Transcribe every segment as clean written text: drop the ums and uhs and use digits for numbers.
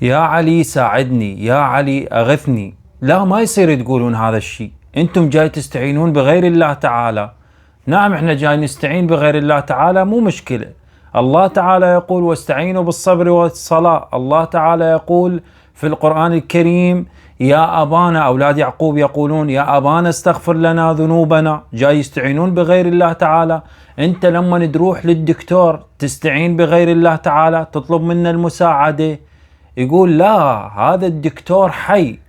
يا علي ساعدني، يا علي أغثني. لا، ما يصير تقولون هذا الشيء. أنتم جاي تستعينون بغير الله تعالى. نعم، احنا جاي نستعين بغير الله تعالى، مو مشكلة. الله تعالى يقول واستعينوا بالصبر والصلاة. الله تعالى يقول في القرآن الكريم يا أبانا، أولاد يعقوب يقولون يا أبانا استغفر لنا ذنوبنا. جاي يستعينون بغير الله تعالى. أنت لما تروح للدكتور تستعين بغير الله تعالى، تطلب منه المساعدة، يقول لا، هذا الدكتور حي.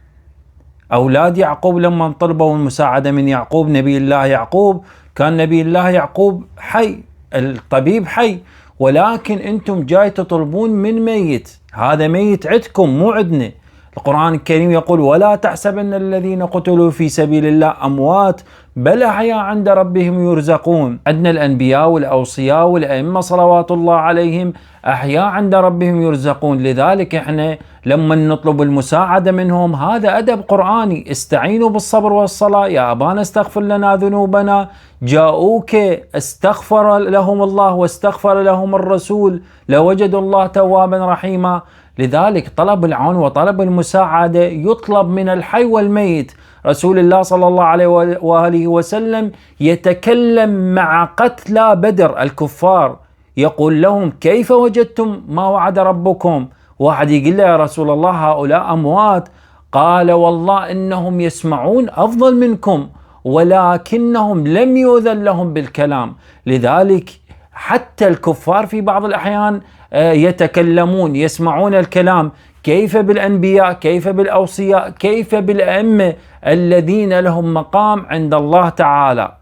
أولاد يعقوب لما طلبوا المساعدة من يعقوب، نبي الله يعقوب، كان نبي الله يعقوب حي، الطبيب حي، ولكن أنتم جاي تطلبون من ميت. هذا ميت عندكم مو عندنا. القرآن الكريم يقول ولا تحسبن الذين قتلوا في سبيل الله أموات بل أحياء عند ربهم يرزقون. عندنا الأنبياء والأوصياء والأئمة صلوات الله عليهم أحياء عند ربهم يرزقون. لذلك احنا لما نطلب المساعدة منهم هذا أدب قرآني. استعينوا بالصبر والصلاة. يا أبانا استغفر لنا ذنوبنا. جاءوك استغفر لهم الله واستغفر لهم الرسول لوجدوا الله توابا رحيما. لذلك طلب العون وطلب المساعدة يطلب من الحي والميت. رسول الله صلى الله عليه وآله وسلم يتكلم مع قتلى بدر الكفار، يقول لهم كيف وجدتم ما وعد ربكم؟ واحد يقول له يا رسول الله هؤلاء أموات. قال والله إنهم يسمعون أفضل منكم ولكنهم لم يؤذن لهم بالكلام. لذلك حتى الكفار في بعض الأحيان يتكلمون، يسمعون الكلام. كيف بالأنبياء؟ كيف بالأوصياء؟ كيف بالأئمة الذين لهم مقام عند الله تعالى؟